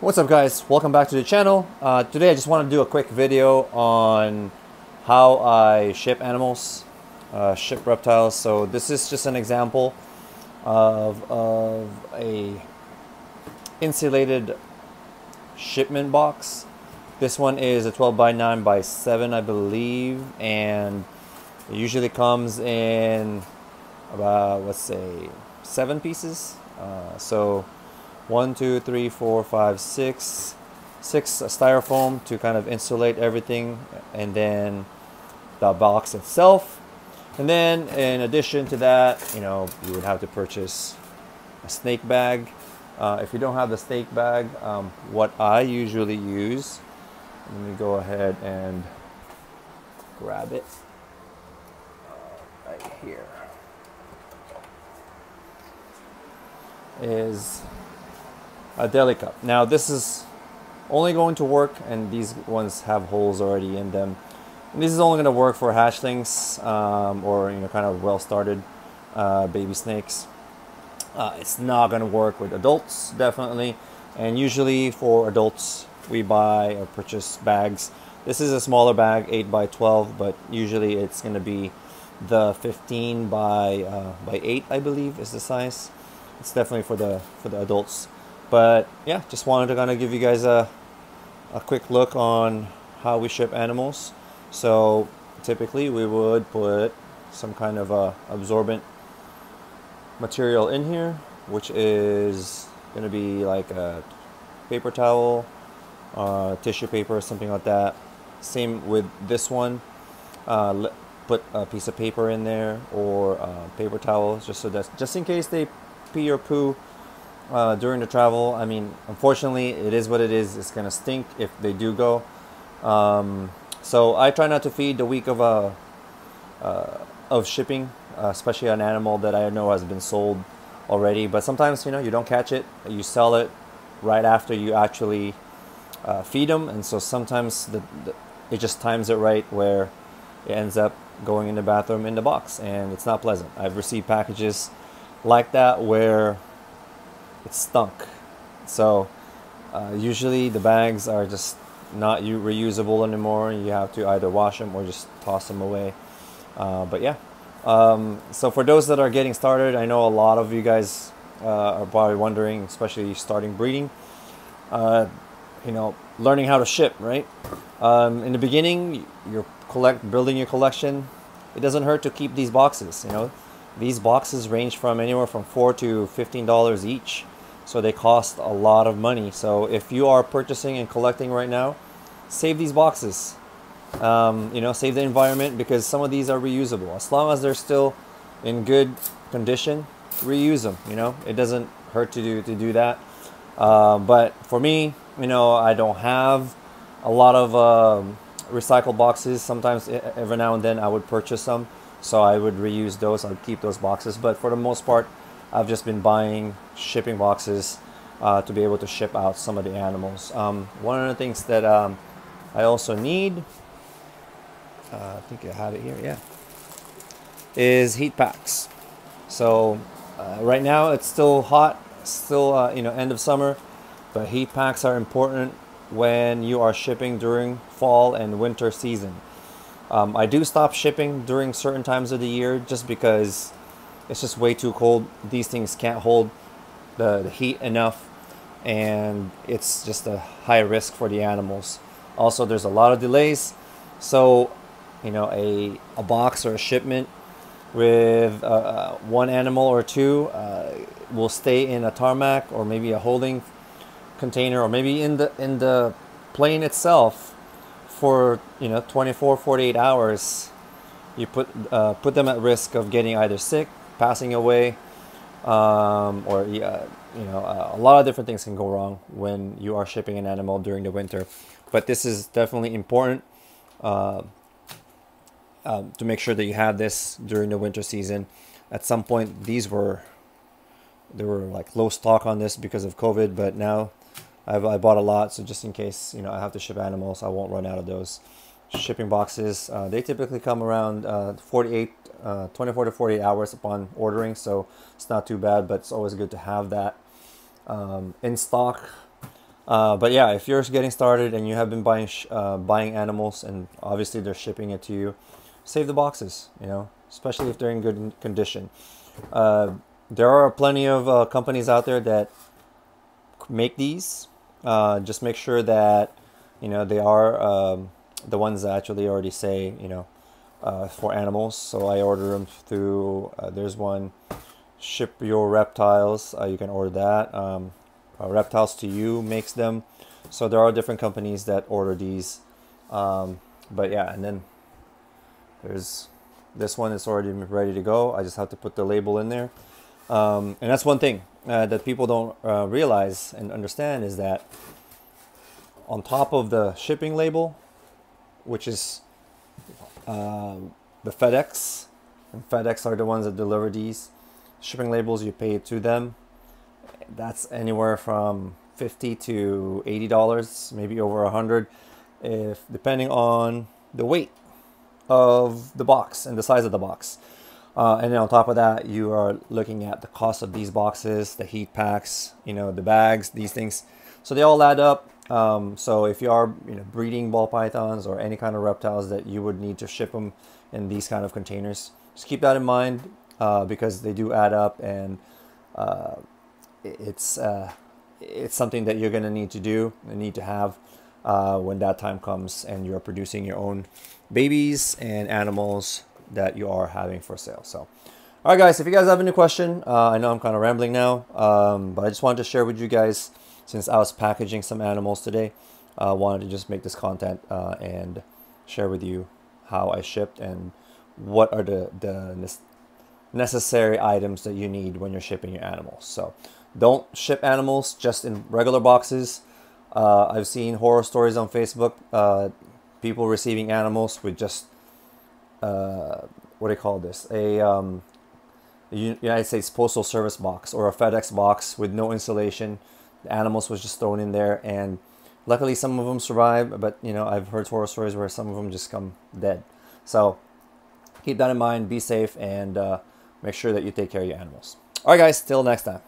What's up, guys? Welcome back to the channel. Today I just want to do a quick video on how I ship animals, ship reptiles. So this is just an example of a insulated shipment box. This one is a 12 by 9 by 7, I believe, and it usually comes in about, let's say, 7 pieces. So 1, 2, 3, 4, 5, 6 styrofoam to kind of insulate everything, and then the box itself. And then in addition to that, you would have to purchase a snake bag. If you don't have the snake bag, what I usually use, let me go ahead and grab it right here, is a deli cup. Now this is only going to work, and these ones have holes already in them. And this is only going to work for hatchlings or kind of well-started baby snakes. It's not going to work with adults, definitely. And usually for adults, we buy or purchase bags. This is a smaller bag, 8 by 12, but usually it's going to be the 15 by 8, I believe, is the size. It's definitely for the adults. But yeah, just wanted to kind of give you guys a quick look on how we ship animals. So typically we would put some kind of absorbent material in here, which is going to be like a paper towel, tissue paper, something like that. Same with this one. Put a piece of paper in there, or paper towels, just in case they pee or poo during the travel. I mean, unfortunately, it is what it is. It's gonna stink if they do go. So I try not to feed the week of shipping, especially an animal that I know has been sold already. But sometimes you don't catch it. You sell it right after you actually feed them, and so sometimes it just times it right where it ends up going in the bathroom in the box, and it's not pleasant. I've received packages like that where it stunk. So usually the bags are just not reusable anymore. You have to either wash them or just toss them away. But yeah, so for those that are getting started, I know a lot of you guys are probably wondering, especially starting breeding, learning how to ship, right? In the beginning, you're building your collection. It doesn't hurt to keep these boxes. These boxes range from anywhere from $4 to $15 each. So they cost a lot of money. So if you are purchasing and collecting right now, save these boxes. Save the environment, because some of these are reusable. As long as they're still in good condition, reuse them. It doesn't hurt to do that. But for me, I don't have a lot of recycled boxes. Sometimes every now and then I would purchase some, so I would reuse those. I'd keep those boxes. But for the most part, I've just been buying shipping boxes to be able to ship out some of the animals. One of the things that I also need, I think I have it here, yeah, is heat packs. So right now it's still hot, still end of summer, but heat packs are important when you are shipping during fall and winter season. I do stop shipping during certain times of the year just because it's just way too cold. These things can't hold the heat enough, and it's just a high risk for the animals. Also, there's a lot of delays. So, a box or a shipment with one animal or two will stay in a tarmac, or maybe a holding container, or maybe in the plane itself for 24, 48 hours. You put them at risk of getting either sick, passing away, or a lot of different things can go wrong when you are shipping an animal during the winter. But this is definitely important to make sure that you have this during the winter season. At some point, there were like low stock on this because of COVID, but now I bought a lot, so just in case I have to ship animals, I won't run out of those shipping boxes. They typically come around 24 to 48 hours upon ordering, so it's not too bad, but it's always good to have that in stock. But yeah, if you're getting started and you have been buying animals, and obviously they're shipping it to you, save the boxes. You know, especially if they're in good condition. Uh, there are plenty of companies out there that make these. Just make sure that they are the ones that actually already say for animals. So I order them through. There's one, Ship Your Reptiles. You can order that. Reptiles to You makes them. So there are different companies that order these. But yeah, and then there's this one is already ready to go. I just have to put the label in there. And that's one thing that people don't realize and understand is that on top of the shipping label, which is the FedEx, and FedEx are the ones that deliver these shipping labels, you pay it to them. That's anywhere from $50 to $80, maybe over $100, if depending on the weight of the box and the size of the box. And then on top of that, you are looking at the cost of these boxes, the heat packs, the bags, these things. So they all add up. So if you are breeding ball pythons or any kind of reptiles that you would need to ship them in these kind of containers, just keep that in mind because they do add up, and it's something that you're going to need to do and need to have when that time comes and you're producing your own babies and animals that you are having for sale. So, all right, guys, if you guys have any question, I know I'm kind of rambling now, but I just wanted to share with you guys, since I was packaging some animals today, I wanted to just make this content and share with you how I shipped and what are the necessary items that you need when you're shipping your animals. So don't ship animals just in regular boxes. I've seen horror stories on Facebook, people receiving animals with just what do you call this? A United States Postal Service box or a FedEx box with no insulation. The animals was just thrown in there, and luckily some of them survive. But I've heard horror stories where some of them just come dead. So keep that in mind. Be safe and make sure that you take care of your animals. All right, guys. Till next time.